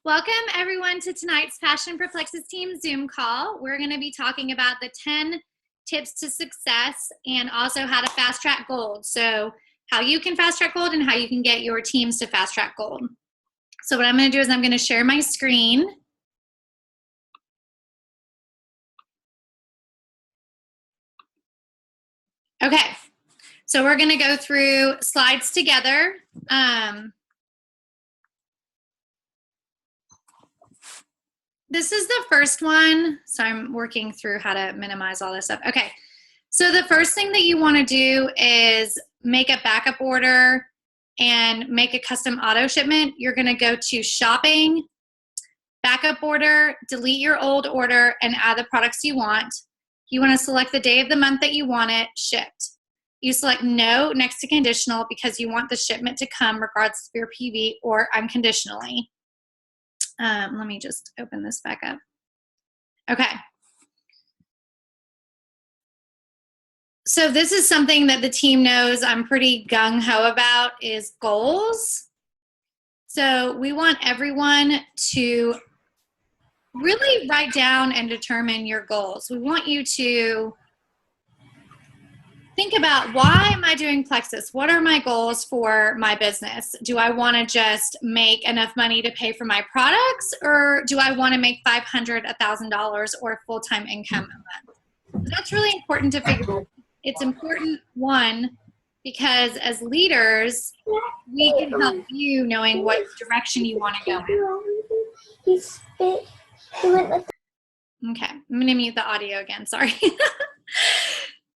Welcome everyone to tonight's Passion for Plexus Team Zoom call. We're going to be talking about the 10 tips to success and also how to fast track gold. So how you can fast track gold and how you can get your teams to fast track gold. So what I'm going to do is I'm going to share my screen. Okay, so we're going to go through slides together. This is the first one, so I'm working through how to minimize all this stuff. Okay, so the first thing that you want to do is make a backup order and make a custom auto shipment. You're going to go to shopping, backup order, delete your old order, and add the products you want. You want to select the day of the month that you want it shipped. You select no next to conditional because you want the shipment to come regardless of your PV or unconditionally. Let me just open this back up. Okay. So this is something that the team knows I'm pretty gung-ho about is goals. So we want everyone to really write down and determine your goals. We want you to think about, why am I doing Plexus? What are my goals for my business? Do I want to just make enough money to pay for my products, or do I want to make $500, $1,000, or full-time income a month? That's really important to figure out. It's important, one, because as leaders, we can help you knowing what direction you want to go in. Okay, I'm going to mute the audio again, sorry.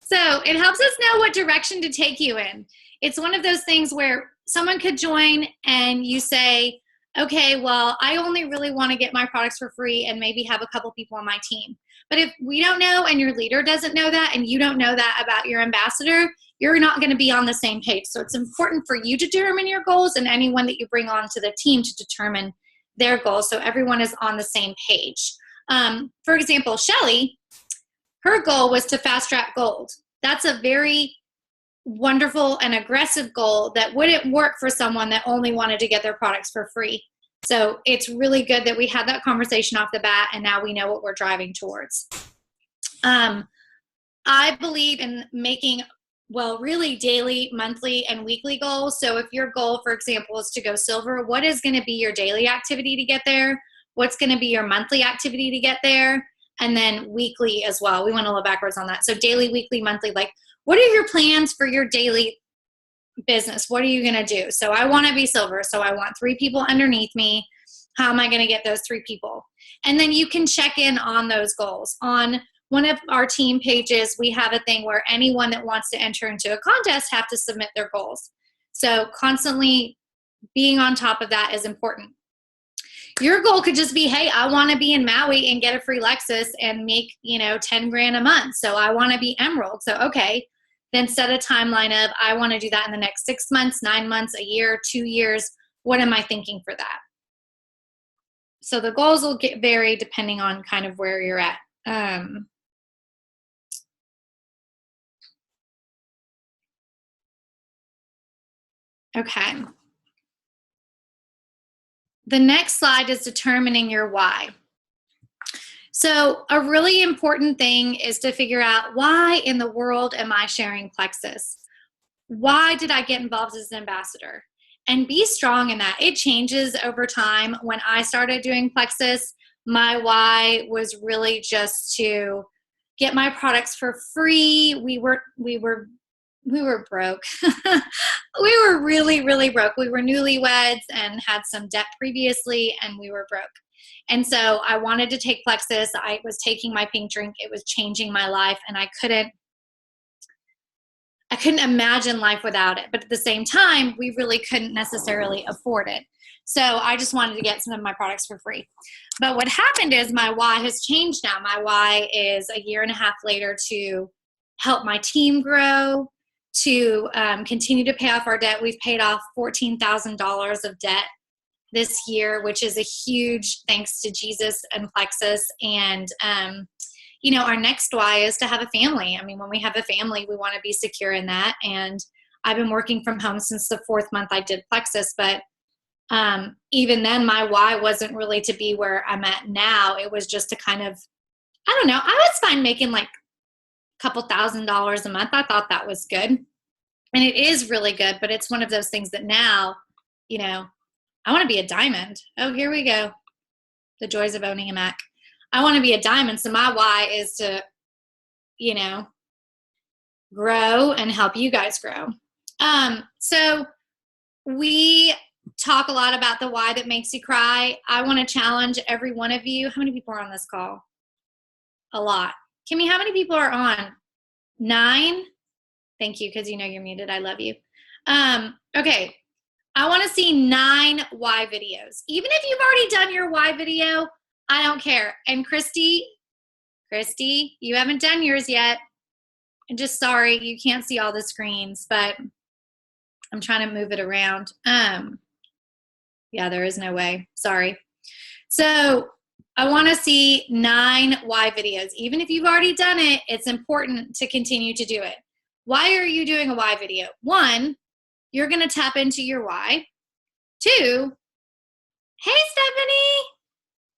So it helps us know what direction to take you in. It's one of those things where someone could join and you say, okay, well, I only really want to get my products for free and maybe have a couple people on my team. But if we don't know and your leader doesn't know that and you don't know that about your ambassador, you're not going to be on the same page. So it's important for you to determine your goals and anyone that you bring on to the team to determine their goals so everyone is on the same page. For example, Shelly, her goal was to fast track gold. That's a very wonderful and aggressive goal that wouldn't work for someone that only wanted to get their products for free. So it's really good that we had that conversation off the bat and now we know what we're driving towards. I believe in making, well, really daily, monthly, and weekly goals. So if your goal, for example, is to go silver, what is going to be your daily activity to get there? What's going to be your monthly activity to get there? And then weekly as well. We went a little backwards on that. So daily, weekly, monthly, like what are your plans for your daily business? What are you going to do? So I want to be silver. So I want 3 people underneath me. How am I going to get those 3 people? And then you can check in on those goals. On one of our team pages, we have a thing where anyone that wants to enter into a contest have to submit their goals. So constantly being on top of that is important. Your goal could just be, hey, I want to be in Maui and get a free Lexus and make, 10 grand a month. So I want to be Emerald. So, okay, then set a timeline of, I want to do that in the next 6 months, 9 months, a year, 2 years. What am I thinking for that? So the goals will vary depending on kind of where you're at. Okay. The next slide is determining your why. So a really important thing is to figure out, why in the world am I sharing Plexus? Why did I get involved as an ambassador? And be strong in that. It changes over time. When I started doing Plexus, my why was really just to get my products for free. We were broke. We were really, really broke. We were newlyweds and had some debt previously, and we were broke. And so I wanted to take Plexus. I was taking my pink drink. It was changing my life, and I couldn't imagine life without it. But at the same time, we really couldn't necessarily afford it. So I just wanted to get some of my products for free. But what happened is my why has changed now. My why is a year and a half later to help my team grow, to continue to pay off our debt. We've paid off $14,000 of debt this year, which is a huge thanks to Jesus and Plexus. And, our next why is to have a family. I mean, when we have a family, we want to be secure in that. And I've been working from home since the 4th month I did Plexus, but Even then, my why wasn't really to be where I'm at now. It was just to kind of, I don't know, I was fine making like a couple $1,000s a month. I thought that was good. And it is really good, but it's one of those things that now, you know, I want to be a diamond. Oh, here we go. The joys of owning a Mac. I want to be a diamond. So my why is to, you know, grow and help you guys grow. So we talk a lot about the why that makes you cry. I want to challenge every one of you. How many people are on this call? A lot. Kimmy, how many people are on? 9? Thank you, because you know you're muted. I love you. Okay. I want to see 9 why videos. Even if you've already done your why video, I don't care. And Christy, you haven't done yours yet. And just sorry, you can't see all the screens, but I'm trying to move it around. Yeah, there is no way. Sorry. So I want to see 9 why videos. Even if you've already done it, it's important to continue to do it. Why are you doing a why video? 1, you're going to tap into your why. 2, hey, Stephanie,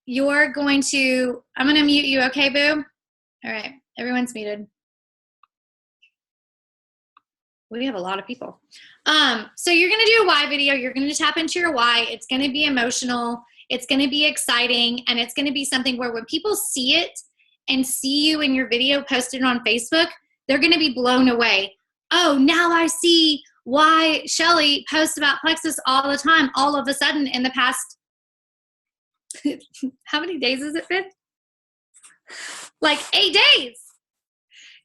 I'm going to mute you. Okay, boo? All right. Everyone's muted. We have a lot of people. So you're going to do a why video. You're going to tap into your why. It's going to be emotional. It's going to be exciting. And it's going to be something where when people see it and see you in your video posted on Facebook, they're going to be blown away. Oh, now I see why Shelly posts about Plexus all the time. All of a sudden in the past, how many days has it been? Like 8 days.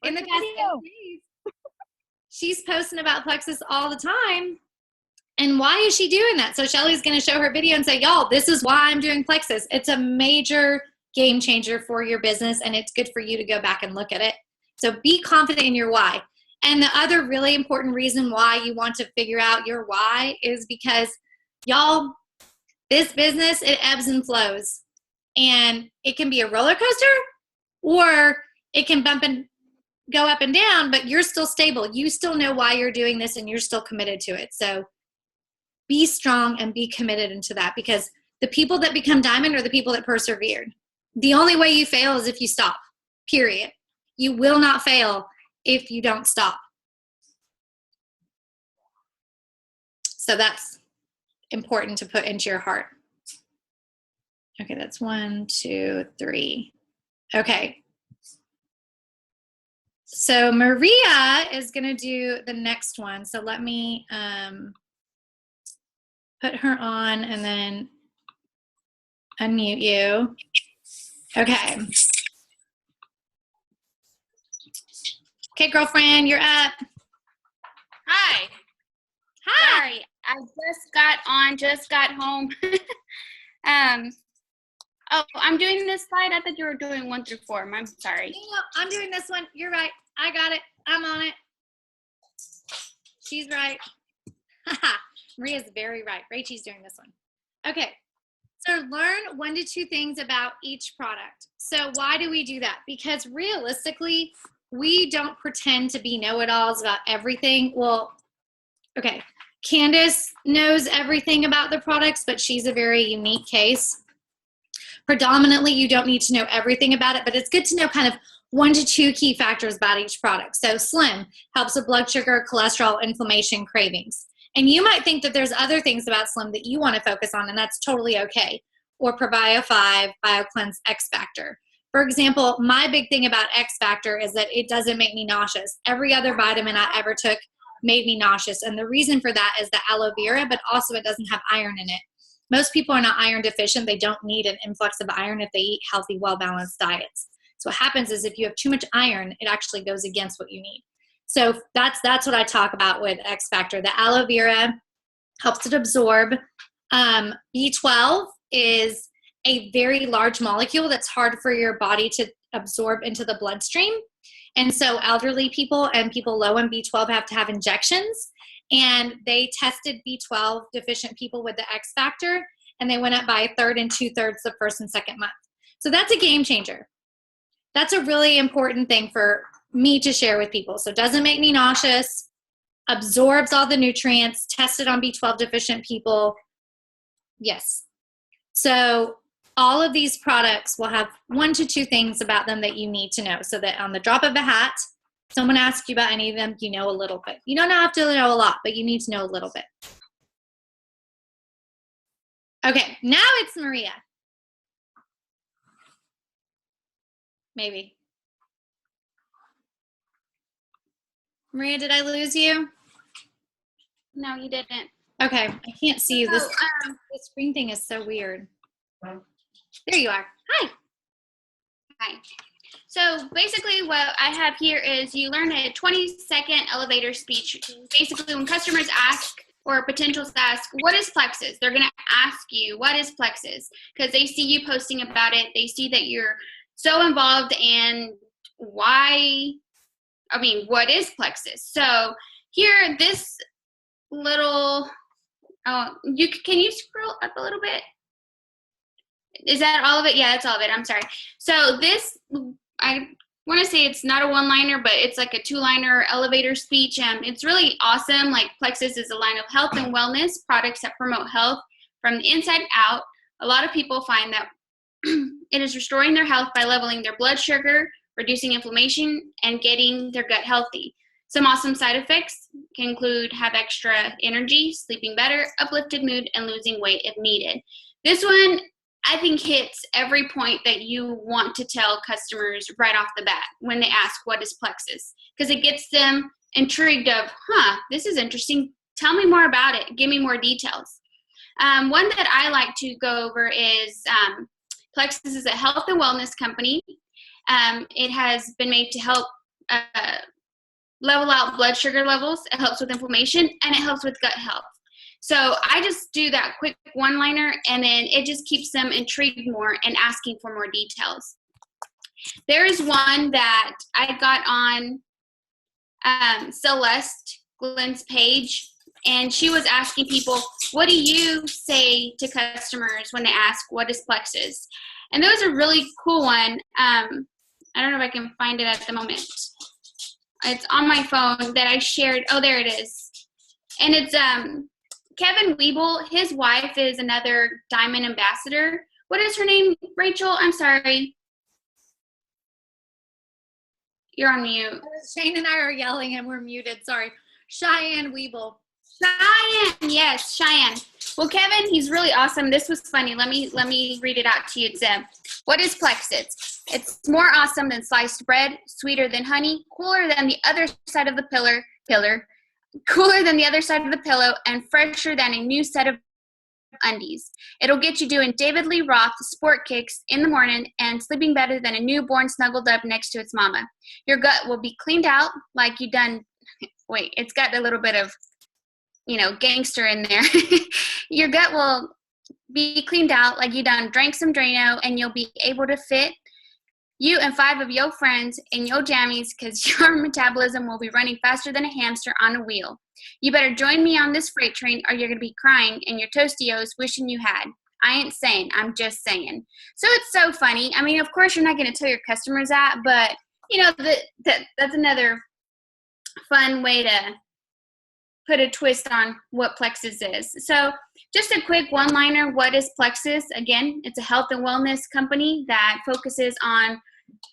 In the past 8 days. She's posting about Plexus all the time. And why is she doing that? So Shelly's going to show her video and say, y'all, this is why I'm doing Plexus. It's a major game changer for your business, and it's good for you to go back and look at it. So be confident in your why. And the other really important reason why you want to figure out your why is because, y'all, this business, it ebbs and flows. And it can be a roller coaster, or it can go up and down, but you're still stable. You still know why you're doing this, and you're still committed to it. So be strong and be committed into that, because the people that become diamond are the people that persevered. The only way you fail is if you stop, period. You will not fail if you don't stop. So that's important to put into your heart. Okay, that's 1, 2, 3. Okay. So Maria is going to do the next one. So let me put her on and then unmute you. Okay. Okay, girlfriend, you're up. Hi. Hi. Sorry, I just got home. Oh, I'm doing this slide. I thought you were doing 1 through 4. I'm sorry. No, I'm doing this one. You're right. I got it. I'm on it. She's right. Maria's very right. Rachel's doing this one. Okay. So learn 1 to 2 things about each product. So why do we do that? Because realistically, we don't pretend to be know-it-alls about everything. Well, okay. Candace knows everything about the products, but she's a very unique case. Predominantly, you don't need to know everything about it, but it's good to know kind of 1 to 2 key factors about each product. So Slim helps with blood sugar, cholesterol, inflammation, cravings. And you might think that there's other things about Slim that you want to focus on, and that's totally okay. Or Probio 5, BioCleanse, X Factor. For example, my big thing about X Factor is that it doesn't make me nauseous. Every other vitamin I ever took made me nauseous. And the reason for that is the aloe vera, but also it doesn't have iron in it. Most people are not iron deficient. They don't need an influx of iron if they eat healthy, well-balanced diets. So what happens is if you have too much iron, it actually goes against what you need. So that's what I talk about with X Factor. The aloe vera helps it absorb. B12 is a very large molecule that's hard for your body to absorb into the bloodstream. And so elderly people and people low in B12 have to have injections. And they tested B12 deficient people with the X Factor, and they went up by 1/3 and 2/3 the first and second month. So that's a game changer. That's a really important thing for me to share with people. So it doesn't make me nauseous, absorbs all the nutrients, tested on B12 deficient people, Yes. So all of these products will have 1 to 2 things about them that you need to know, so that on the drop of a hat, someone asks you about any of them, you know a little bit. You don't have to know a lot, but you need to know a little bit. Okay, now it's Maria. Maybe. Maria, did I lose you? No, you didn't. Okay, I can't see you. This screen thing is so weird. There you are. Hi. Hi. So basically what I have here is you learn a 20-second elevator speech. Basically when customers ask or potentials ask, what is Plexus? They're going to ask you, what is Plexus? Because they see you posting about it. They see that you're so involved and what is Plexus? So here, this little, can you scroll up a little bit? Is that all of it? Yeah, that's all of it. I'm sorry. So this, I want to say it's not a one-liner, but it's like a two-liner elevator speech. It's really awesome. Like Plexus is a line of health and wellness products that promote health from the inside out. A lot of people find that it is restoring their health by leveling their blood sugar, reducing inflammation, and getting their gut healthy. Some awesome side effects can include have extra energy, sleeping better, uplifted mood, and losing weight if needed. This one, I think, hits every point that you want to tell customers right off the bat when they ask, what is Plexus? Because it gets them intrigued of, this is interesting. Tell me more about it. Give me more details. One that I like to go over is Plexus is a health and wellness company. It has been made to help level out blood sugar levels. It helps with inflammation, and it helps with gut health. So I just do that quick one-liner, and then it just keeps them intrigued more and asking for more details. There is one that I got on Celeste Glenn's page, and she was asking people, what do you say to customers when they ask, what is Plexus? And that was a really cool one. I don't know if I can find it at the moment. It's on my phone that I shared. Oh, there it is. And it's Kevin Weeble. His wife is another Diamond ambassador. What is her name, Rachel? I'm sorry. You're on mute. Shane and I are yelling and we're muted. Sorry. Cheyenne Weeble. Cheyenne, yes, Cheyenne. Well, Kevin, he's really awesome. This was funny. Let me read it out to you. It's what is Plexus? It's more awesome than sliced bread, sweeter than honey, cooler than the other side of the cooler than the other side of the pillow, and fresher than a new set of undies. It'll get you doing David Lee Roth sport kicks in the morning and sleeping better than a newborn snuggled up next to its mama. Your gut will be cleaned out like you done. Wait, it's got a little bit of, gangster in there. Your gut will be cleaned out like you done drank some Drano, and you'll be able to fit you and 5 of your friends in your jammies because your metabolism will be running faster than a hamster on a wheel. You better join me on this freight train or you're going to be crying in your Tostios wishing you had. I ain't saying, I'm just saying. So it's so funny. I mean, of course, you're not going to tell your customers that, but, that's another fun way to put a twist on what Plexus is. So just a quick one-liner, what is Plexus? Again, it's a health and wellness company that focuses on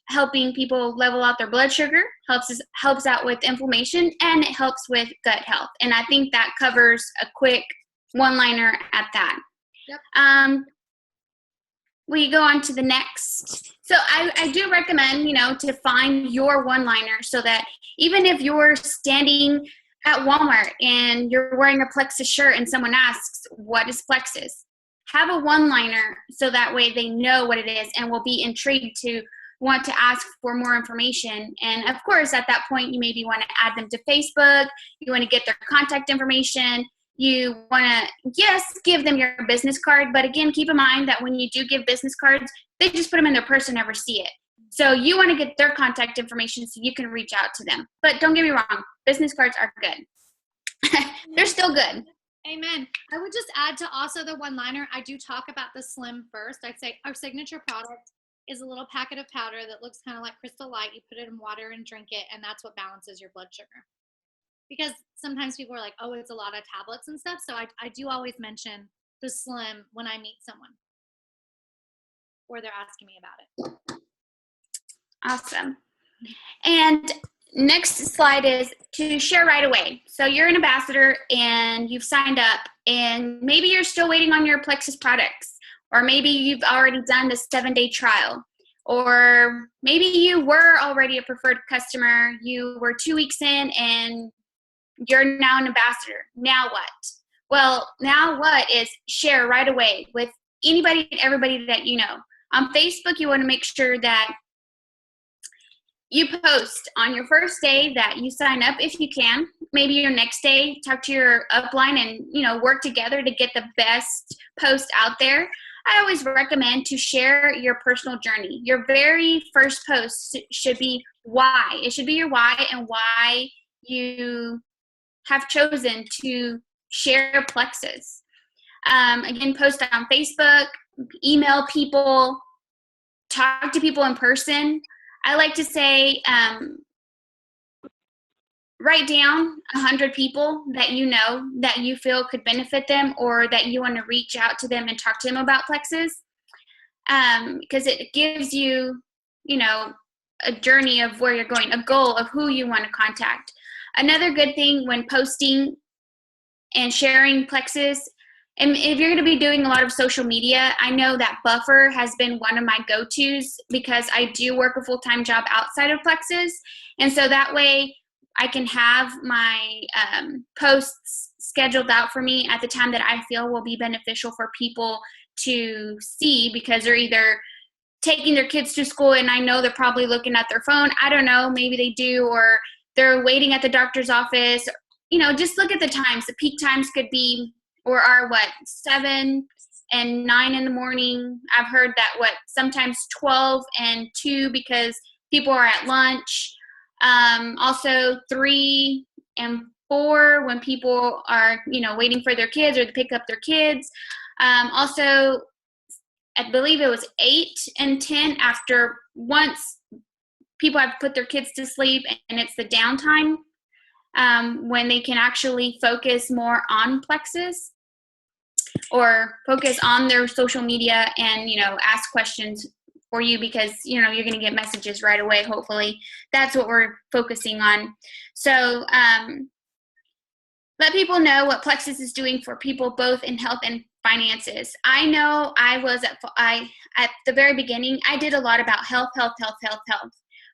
helping people level out their blood sugar, helps out with inflammation, and it helps with gut health. And I think that covers a quick one-liner at that. Yep. We go on to the next. So I do recommend, to find your one-liner so that even if you're standing at Walmart and you're wearing a Plexus shirt and someone asks, what is Plexus? Have a one-liner so that way they know what it is and will be intrigued to want to ask for more information. And of course, at that point, you maybe want to add them to Facebook. You want to get their contact information. You want to, yes, give them your business card. But again, keep in mind that when you do give business cards, they just put them in their purse and never see it. So you want to get their contact information so you can reach out to them. But don't get me wrong, business cards are good. They're still good. Amen. I would just add to also the one-liner, I do talk about the Slim first. I'd say our signature product is a little packet of powder that looks kind of like Crystal Light. You put it in water and drink it, and that's what balances your blood sugar. Because sometimes people are like, oh, it's a lot of tablets and stuff. So I do always mention the Slim when I meet someone or they're asking me about it. Awesome. And next slide is to share right away. So you're an ambassador and you've signed up, and maybe you're still waiting on your Plexus products, or maybe you've already done the 7-day trial, or maybe you were already a preferred customer. You were 2 weeks in and you're now an ambassador. Now what? Well, now what is share right away with anybody and everybody that you know. On Facebook, you want to make sure that you post on your first day that you sign up if you can. Maybe your next day, talk to your upline and work together to get the best post out there. I always recommend to share your personal journey. Your very first post should be why. It should be your why and why you have chosen to share Plexus. Again, post on Facebook, email people, talk to people in person. I like to say, write down 100 people that you know that you feel could benefit them, or that you want to reach out to them and talk to them about Plexus, because it gives you, a journey of where you're going, a goal of who you want to contact. Another good thing when posting and sharing Plexus, and if you're going to be doing a lot of social media, I know that Buffer has been one of my go-tos because I do work a full-time job outside of Plexus. And so that way I can have my posts scheduled out for me at the time that I feel will be beneficial for people to see, because they're either taking their kids to school and I know they're probably looking at their phone. I don't know, maybe they do, or they're waiting at the doctor's office. Just look at the times. The peak times could be, or are 7 and 9 in the morning. I've heard that sometimes 12 and 2 because people are at lunch. Also 3 and 4 when people are, waiting for their kids or to pick up their kids. Also, I believe it was 8 and 10 after once people have put their kids to sleep, and it's the downtime when they can actually focus more on Plexus or focus on their social media and, ask questions for you, because, you're going to get messages right away, hopefully. That's what we're focusing on. So let people know what Plexus is doing for people both in health and finances. I know at the very beginning, I did a lot about health.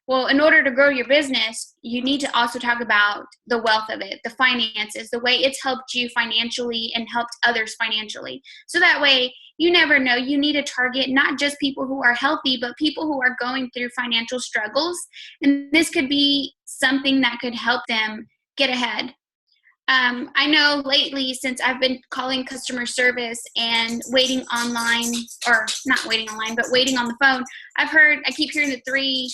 Well, in order to grow your business, you need to also talk about the wealth of it, the finances, the way it's helped you financially and helped others financially. So that way, you never know. You need to target not just people who are healthy, but people who are going through financial struggles. And this could be something that could help them get ahead. I know lately, since I've been calling customer service and waiting online, or not waiting online, but waiting on the phone, I keep hearing the three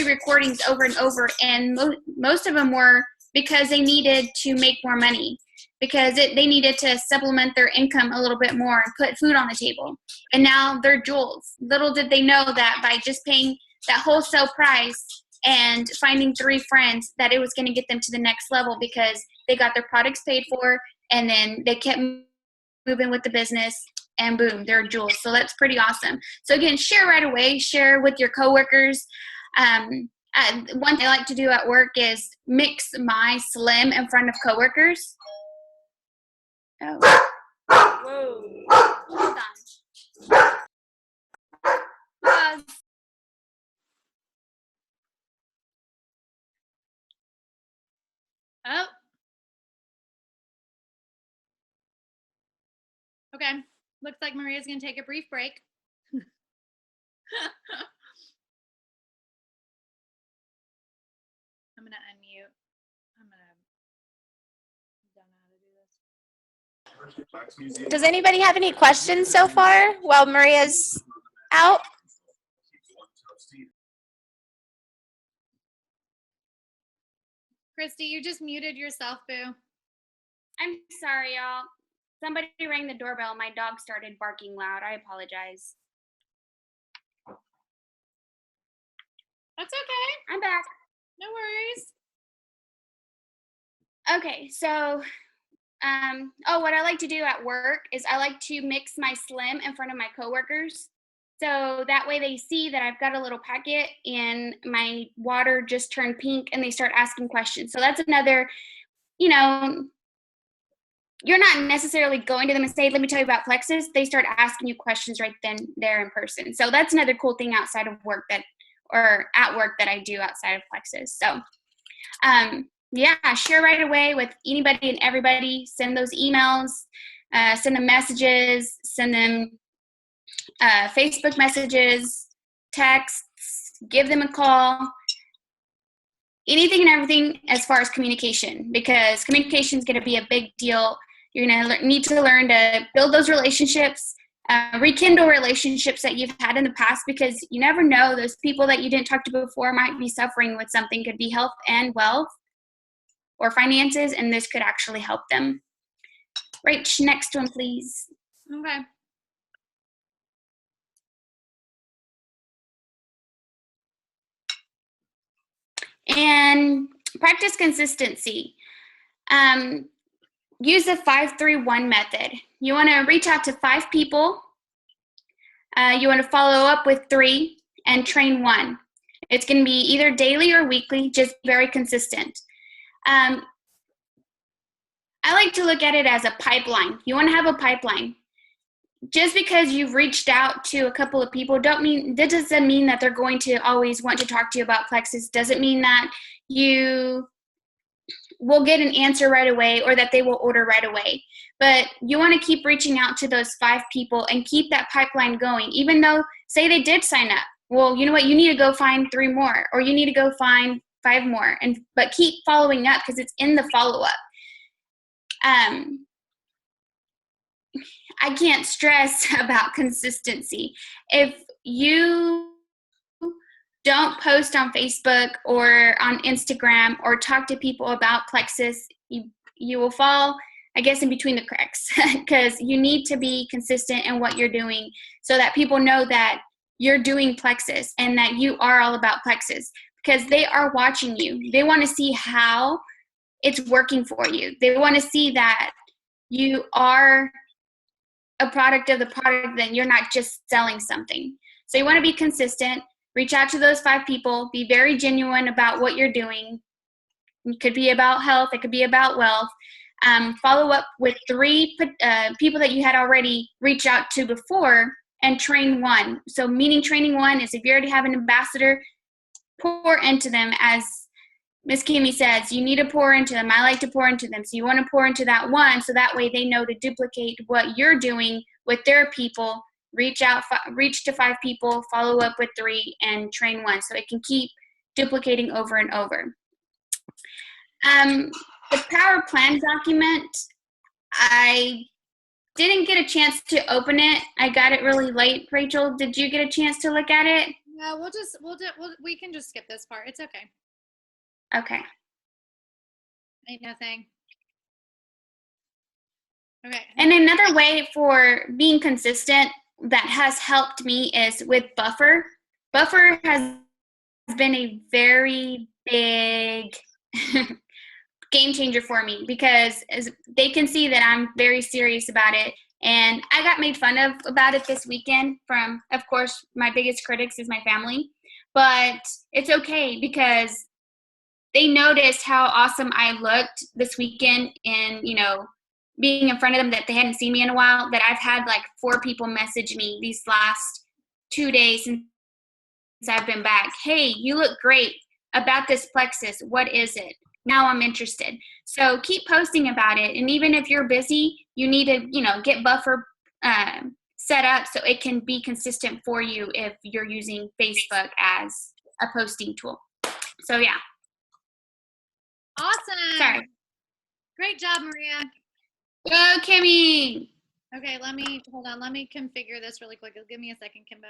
recordings over and over, and most of them were because they needed to make more money, because they needed to supplement their income a little bit more and put food on the table. And now they're jewels. Little did they know that by just paying that wholesale price and finding 3 friends, that it was going to get them to the next level, because they got their products paid for, and then they kept moving with the business, and boom, they're jewels. So that's pretty awesome. So again, share right away. Share with your coworkers. One thing I like to do at work is mix my Slim in front of coworkers. Oh. Whoa. Hold on. Pause. Oh. Okay. Looks like Maria's going to take a brief break. I'm going to unmute. I don't know how to do this. Does anybody have any questions so far while Maria's out? Christy, you just muted yourself, boo. I'm sorry, y'all. Somebody rang the doorbell. My dog started barking loud. I apologize. That's okay. I'm back. No worries. Okay, so what I like to do at work is I like to mix my Slim in front of my coworkers. So that way they see that I've got a little packet and my water just turned pink and they start asking questions. So that's another, you know, you're not necessarily going to them and say, let me tell you about Plexus. They start asking you questions right then there in person. So that's another cool thing outside of work or at work that I do outside of Plexus. So yeah, share right away with anybody and everybody. Send those emails, send them messages, send them Facebook messages, texts, give them a call, anything and everything as far as communication, because communication is going to be a big deal. You're going to need to learn to build those relationships, rekindle relationships that you've had in the past, because you never know, those people that you didn't talk to before might be suffering with something. Could be health and wealth or finances, and this could actually help them. Rach, next one, please. Okay. And practice consistency. Use the 5-3-1 method. You want to reach out to 5 people. You want to follow up with 3 and train 1. It's going to be either daily or weekly, just very consistent. I like to look at it as a pipeline. You want to have a pipeline. Just because you've reached out to a couple of people that doesn't mean that they're going to always want to talk to you about Plexus. Doesn't mean that you will get an answer right away or that they will order right away. But you want to keep reaching out to those 5 people and keep that pipeline going. Even though, say they did sign up. Well, you know what? You need to go find 3 more, or you need to go find 5 more. But keep following up, because it's in the follow-up. I can't stress about consistency. If you don't post on Facebook or on Instagram or talk to people about Plexus, you will fall, I guess, in between the cracks, because you need to be consistent in what you're doing so that people know that you're doing Plexus and that you are all about Plexus, because they are watching you. They want to see how it's working for you. They want to see that you are a product of the product, that you're not just selling something. So you want to be consistent, reach out to those 5 people, be very genuine about what you're doing. It could be about health, it could be about wealth. Follow up with 3 people that you had already reached out to before, and train 1. So meaning training 1 is if you already have an ambassador, pour into them. As Miss Kimmy says, you need to pour into them. I like to pour into them. So you want to pour into that 1, so that way they know to duplicate what you're doing with their people. Reach to 5 people, follow up with 3, and train 1, so it can keep duplicating over and over. The power plan document, I didn't get a chance to open it. I got it really late. Rachel, did you get a chance to look at it? No, we can just skip this part. It's okay. Okay. Ain't nothing. Okay. And another way for being consistent that has helped me is with Buffer. Buffer has been a very big game changer for me, because as they can see that I'm very serious about it. And I got made fun of about it this weekend from, of course, my biggest critics is my family. But it's okay, because they noticed how awesome I looked this weekend, and, being in front of them, that they hadn't seen me in a while, that I've had like 4 people message me these last 2 days since I've been back. Hey, you look great about this Plexus. What is it? Now I'm interested. So keep posting about it. And even if you're busy, you need to, get Buffer set up so it can be consistent for you if you're using Facebook as a posting tool. So yeah. Awesome. Sorry. Great job, Maria. Go, Kimmy. Okay, hold on. Let me configure this really quick. Give me a second, Kimbo.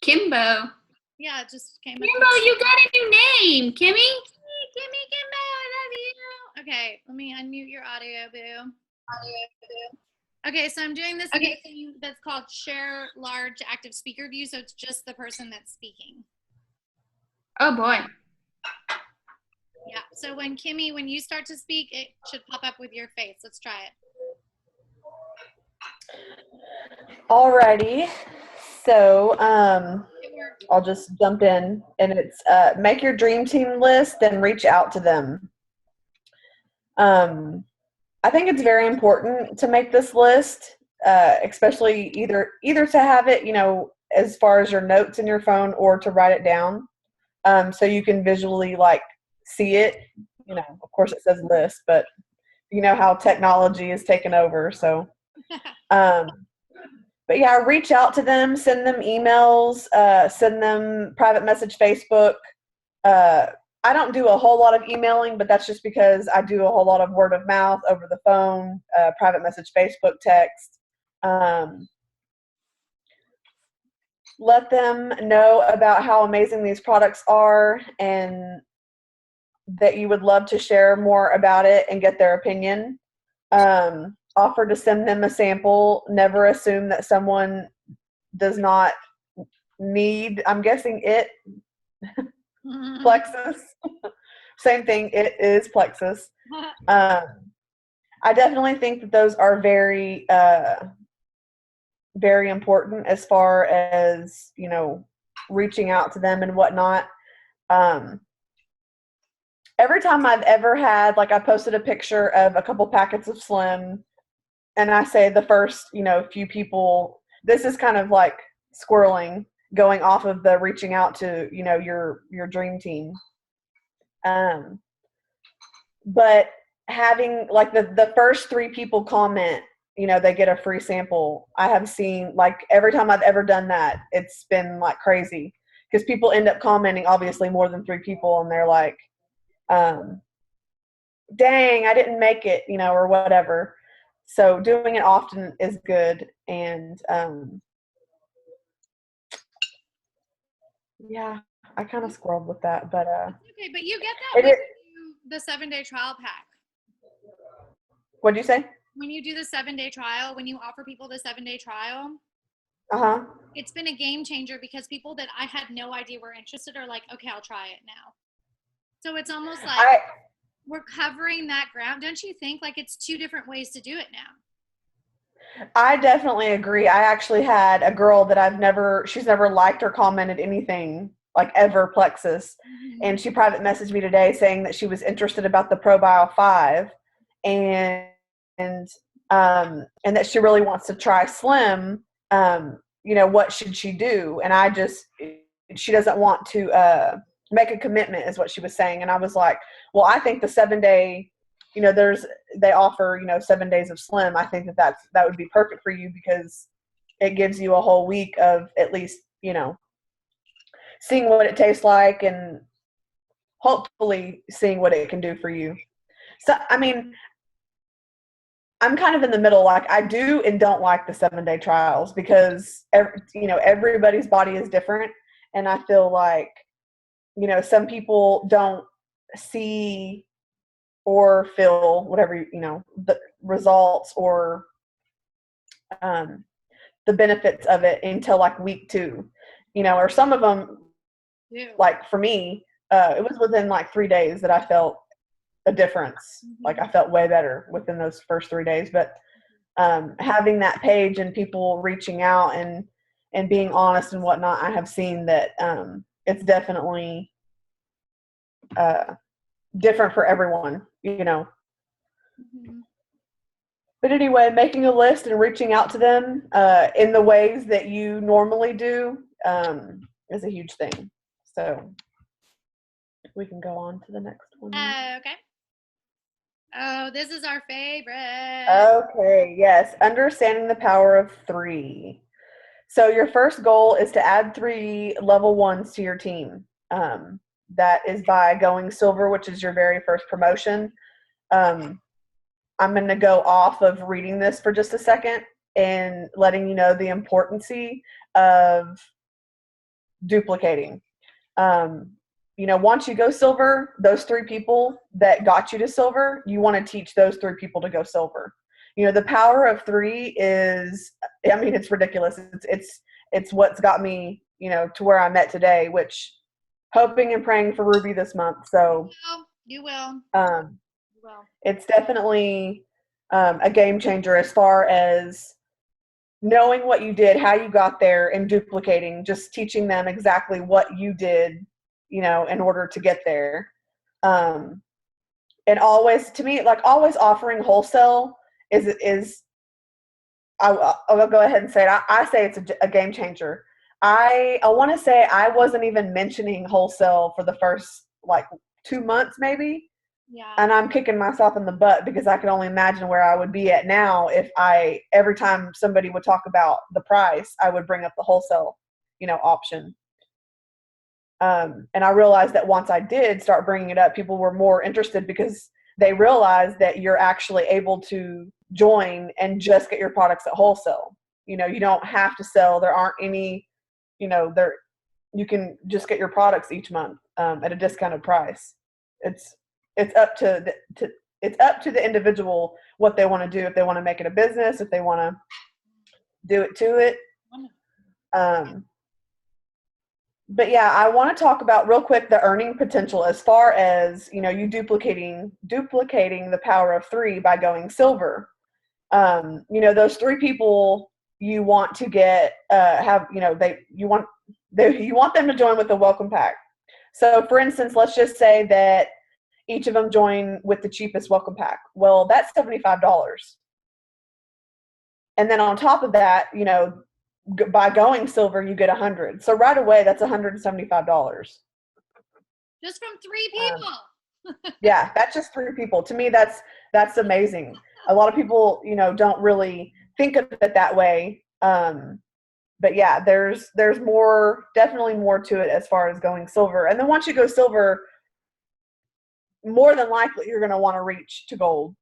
Kimbo. Yeah, it just came up. Kimbo, you got a new name, Kimmy. Hey, Kimbo, I love you. Okay, let me unmute your audio, boo. Okay, so I'm doing this thing that's called share large active speaker view, so it's just the person that's speaking. Oh boy. Yeah. So when you start to speak, it should pop up with your face. Let's try it. Alrighty. So, It worked. I'll just jump in, and it's make your dream team list, then reach out to them. I think it's very important to make this list, especially either to have it, as far as your notes in your phone, or to write it down, so you can visually like see it. Of course it says list, but you know how technology is taken over. So, but yeah, reach out to them, send them emails, send them private message Facebook. I don't do a whole lot of emailing, but that's just because I do a whole lot of word of mouth, over the phone, private message Facebook, text. Let them know about how amazing these products are and that you would love to share more about it and get their opinion. Offer to send them a sample. Never assume that someone does not need, I'm guessing Plexus. Same thing, it is Plexus. I definitely think that those are very, very important as far as, reaching out to them and whatnot. Every time I've ever had, like, I posted a picture of a couple packets of Slim, and I say the first, few people, this is kind of like squirreling, going off of the reaching out to, your dream team. But having like the first 3 people comment, they get a free sample. I have seen, like, every time I've ever done that, it's been like crazy, because people end up commenting, obviously more than 3 people, and they're like, dang, I didn't make it, or whatever. So doing it often is good. And yeah, I kind of squirreled with that, but Okay, but you get that when you do the 7-day trial pack. What'd you say? When you do the 7-day trial, when you offer people the 7-day trial, Uh-huh. it's been a game changer, because people that I had no idea were interested are like, okay, I'll try it now. So it's almost like we're covering that ground. Don't you think? Like, it's 2 different ways to do it now. I definitely agree. I actually had a girl that she's never liked or commented anything, like, ever, Plexus. And she private messaged me today saying that she was interested about the ProBio 5 and that she really wants to try Slim. What should she do? And she doesn't want to make a commitment, is what she was saying. And I was like, well, I think the 7-day, they offer, 7 days of Slim. I think that would be perfect for you, because it gives you a whole week of at least, seeing what it tastes like, and hopefully seeing what it can do for you. So, I mean, I'm kind of in the middle. Like, I do and don't like the 7-day trials, because everybody's body is different. And I feel like, some people don't see or feel whatever, the results or the benefits of it until like week 2, or some of them, like for me, it was within like 3 days that I felt a difference. Like, I felt way better within those first 3 days. But having that page and people reaching out and being honest and whatnot, I have seen that it's definitely different for everyone, But anyway, making a list and reaching out to them in the ways that you normally do is a huge thing. So we can go on to the next one. Okay. Oh, this is our favorite. Okay, yes. Understanding the power of 3. So your first goal is to add 3 level 1s to your team. That is by going silver, which is your very first promotion. I'm going to go off of reading this for just a second and letting you know the importance of duplicating. Once you go silver, those 3 people that got you to silver, you want to teach those 3 people to go silver. The power of 3 is, I mean, it's ridiculous. It's what's got me, to where I'm at today, which hoping and praying for Ruby this month. So You will. Um, You will. it's definitely a game changer as far as knowing what you did, how you got there, and duplicating, just teaching them exactly what you did, in order to get there. And always, to me, like always offering wholesale is I'll go ahead and say it. I say it's a game changer. I want to say I wasn't even mentioning wholesale for the first like 2 months maybe. Yeah. And I'm kicking myself in the butt because I can only imagine where I would be at now if every time somebody would talk about the price, I would bring up the wholesale, option. And I realized that once I did start bringing it up, people were more interested because they realized that you're actually able to join and just get your products at wholesale. You don't have to sell. There aren't any, you can just get your products each month at a discounted price. It's up to the individual what they want to do. If they want to make it a business, if they want to do it to it. But yeah, I want to talk about real quick the earning potential as far as, you duplicating the power of 3 by going silver. Those 3 people you want to get you want them to join with the welcome pack. So for instance, let's just say that each of them join with the cheapest welcome pack. Well, that's $75. And then on top of that, by going silver, you get 100. So right away, that's $175. Just from 3 people. Yeah, that's just 3 people. To me, that's amazing. A lot of people, don't really think of it that way. But yeah, there's definitely more to it as far as going silver. And then once you go silver, more than likely you're going to want to reach to gold.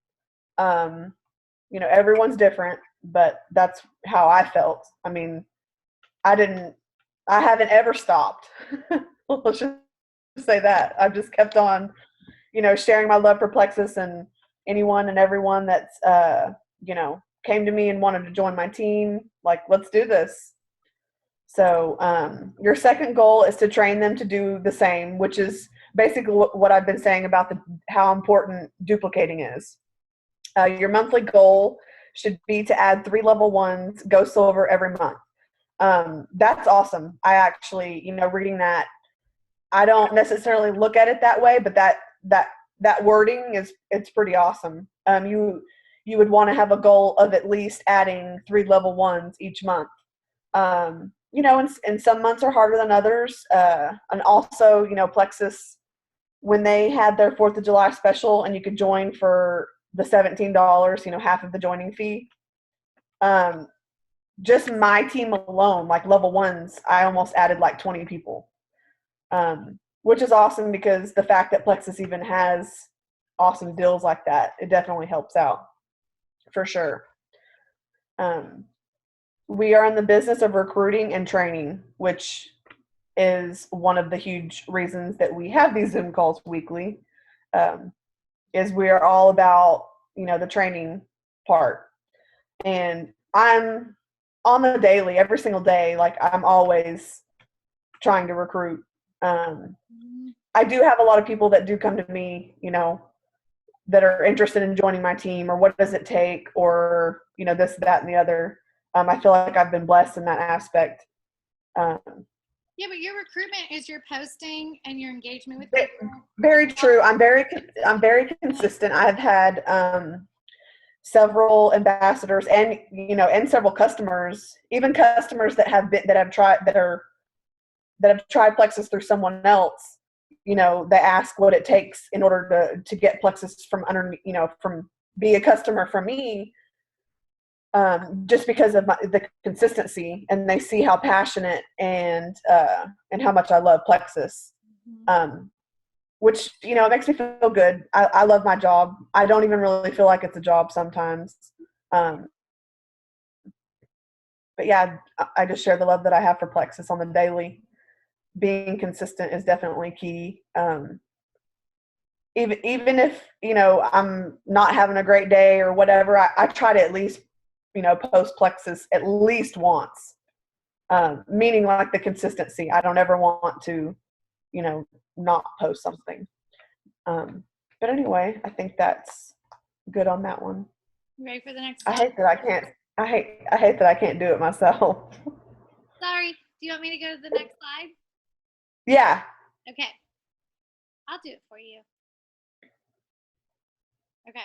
Everyone's different, but that's how I felt. I mean, I haven't ever stopped. Let's just say that. I've just kept on, sharing my love for Plexus, and anyone and everyone that's, came to me and wanted to join my team, like, let's do this. So your second goal is to train them to do the same, which is basically what I've been saying about how important duplicating is. Your monthly goal should be to add 3 level 1s, go silver every month. That's awesome. I actually, reading that, I don't necessarily look at it that way, but that wording it's pretty awesome. You would want to have a goal of at least adding 3 level 1s each month. And some months are harder than others. And also, Plexus, when they had their 4th of July special and you could join for the $17, half of the joining fee. Just my team alone, like level 1s, I almost added like 20 people, which is awesome because the fact that Plexus even has awesome deals like that, it definitely helps out for sure. We are in the business of recruiting and training, which is one of the huge reasons that we have these Zoom calls weekly, is we are all about, the training part. And I'm on the daily, every single day, like I'm always trying to recruit. I do have a lot of people that do come to me, that are interested in joining my team, or what does it take, or, this, that, and the other. I feel like I've been blessed in that aspect. Yeah, but your recruitment is your posting and your engagement with people. Very true. I'm very consistent. I've had several ambassadors and several customers, even customers that have tried Plexus through someone else. They ask what it takes in order to get Plexus from from be a customer from me. Just because of the consistency, and they see how passionate and how much I love Plexus, which, it makes me feel good. I love my job. I don't even really feel like it's a job sometimes. But yeah, I just share the love that I have for Plexus on the daily. Being consistent is definitely key. Even if, I'm not having a great day or whatever, I try to at least post Plexus at least once, meaning like the consistency. I don't ever want to, not post something. But anyway, I think that's good on that one. You ready for the next I one? hate that I can't. I hate that I can't do it myself. Sorry. Do you want me to go to the next slide? Yeah. Okay. I'll do it for you. Okay.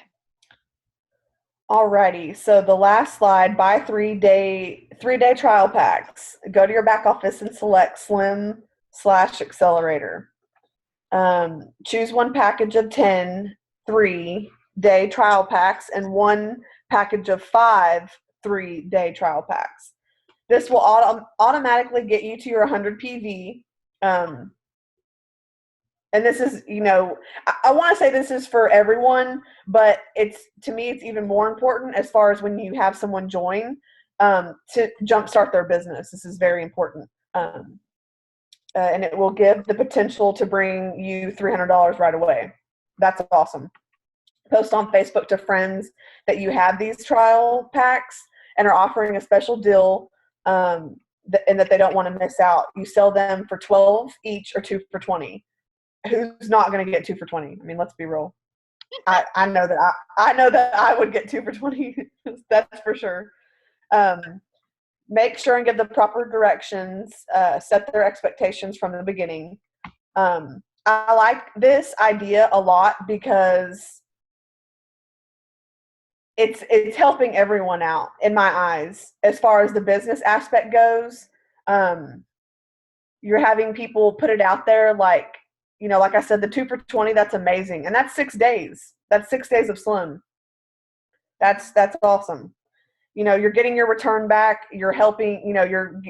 Alrighty. So the last slide, buy 3-day trial packs. Go to your back office and select Slim/Accelerator. Choose one package of 10 3-day trial packs and one package of 5 3-day trial packs. This will automatically get you to your 100 PV. And this is, I want to say this is for everyone, but to me, it's even more important as far as when you have someone join to jumpstart their business. This is very important. And it will give the potential to bring you $300 right away. That's awesome. Post on Facebook to friends that you have these trial packs and are offering a special deal and that they don't want to miss out. You sell them for 12 each or 2 for 20. Who's not going to get 2 for 20? I mean, let's be real. I know that I would get 2 for 20. That's for sure. Make sure and give the proper directions. Set their expectations from the beginning. I like this idea a lot because it's helping everyone out in my eyes as far as the business aspect goes. You're having people put it out there like I said, the 2 for 20, that's amazing. And that's 6 days. That's 6 days of Slim. That's awesome. You're getting your return back. You're helping, you're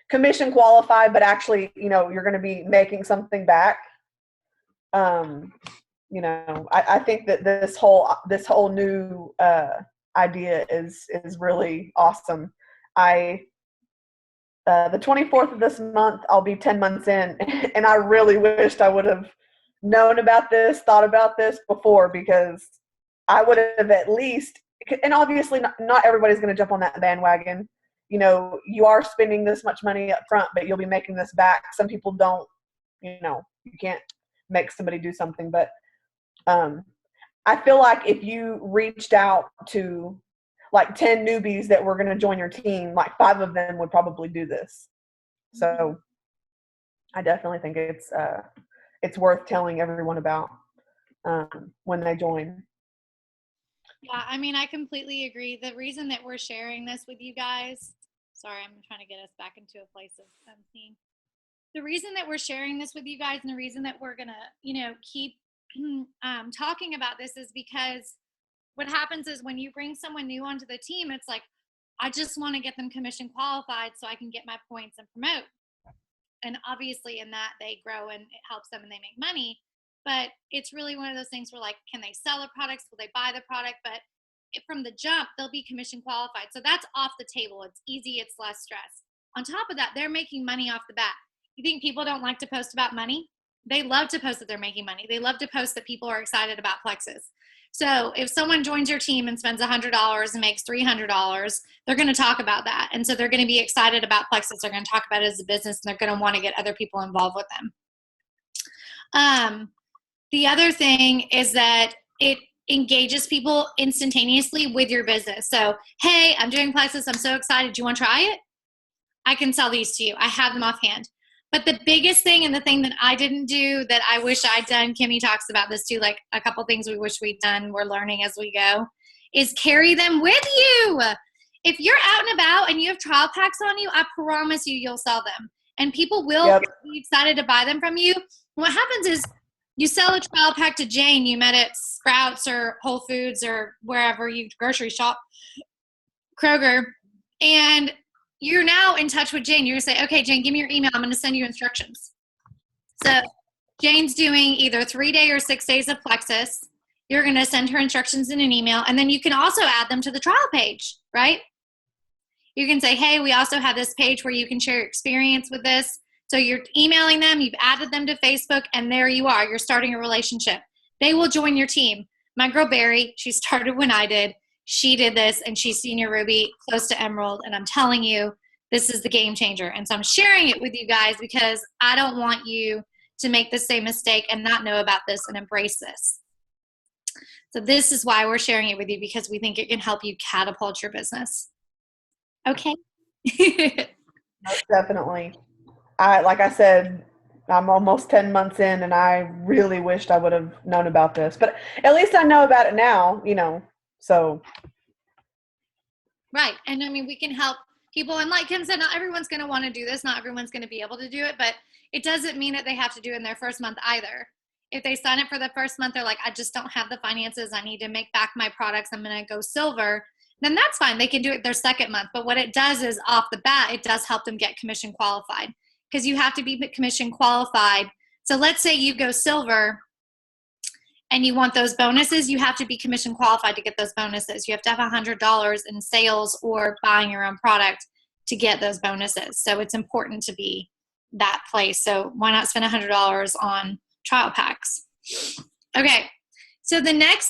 commission qualified, but actually, you're going to be making something back. I think that this whole new idea is really awesome. The 24th of this month, I'll be 10 months in, and I really wished I would have known about this, thought about this before, because I would have at least, and obviously not everybody's going to jump on that bandwagon. You are spending this much money up front, but you'll be making this back. Some people don't, you can't make somebody do something, but I feel like if you reached out to like 10 newbies that were going to join your team, like 5 of them would probably do this. So I definitely think it's worth telling everyone about when they join. Yeah, I mean, I completely agree. The reason that we're sharing this with you guys, sorry, I'm trying to get us back into a place of seeing. The reason that we're sharing this with you guys and the reason that we're going to, keep talking about this is because what happens is when you bring someone new onto the team, it's like, I just want to get them commission qualified so I can get my points and promote. And obviously in that they grow and it helps them and they make money. But it's really one of those things where like, can they sell the products? Will they buy the product? But from the jump, they'll be commission qualified. So that's off the table. It's easy. It's less stress. On top of that, they're making money off the bat. You think people don't like to post about money? They love to post that they're making money. They love to post that people are excited about Plexus. So if someone joins your team and spends $100 and makes $300, they're going to talk about that. And so they're going to be excited about Plexus. They're going to talk about it as a business, and they're going to want to get other people involved with them. The other thing is that it engages people instantaneously with your business. So, hey, I'm doing Plexus. I'm so excited. Do you want to try it? I can sell these to you. I have them offhand. But the biggest thing and the thing that I didn't do that I wish I'd done, Kimmy talks about this too, like a couple things we wish we'd done, we're learning as we go, is carry them with you. If you're out and about and you have trial packs on you, I promise you'll sell them. And people will be excited to buy them from you. What happens is you sell a trial pack to Jane you met at Sprouts or Whole Foods or wherever you grocery shop, Kroger, and you're now in touch with Jane. You're going to say, okay, Jane, give me your email. I'm going to send you instructions. So Jane's doing either 3-day or 6 days of Plexus. You're going to send her instructions in an email. And then you can also add them to the trial page, right? You can say, hey, we also have this page where you can share your experience with this. So you're emailing them, you've added them to Facebook, and there you are. You're starting a relationship. They will join your team. My girl Barry, she started when I did. She did this, and she's senior Ruby, close to Emerald, and I'm telling you, this is the game changer. And so I'm sharing it with you guys because I don't want you to make the same mistake and not know about this and embrace this. So this is why we're sharing it with you, because we think it can help you catapult your business. Okay. Most definitely. Like I said, I'm almost 10 months in, and I really wished I would have known about this. But at least I know about it now, so. Right. And I mean, we can help people. And like Kim said, not everyone's going to want to do this. Not everyone's going to be able to do it. But it doesn't mean that they have to do it in their first month either. If they sign up for the first month, they're like, I just don't have the finances. I need to make back my products. I'm going to go silver. Then that's fine. They can do it their second month. But what it does is off the bat, it does help them get commission qualified, because you have to be commission qualified. So let's say you go silver and you want those bonuses, you have to be commission qualified to get those bonuses. You have to have $100 in sales or buying your own product to get those bonuses. So it's important to be that place. So why not spend $100 on trial packs? Okay. So the next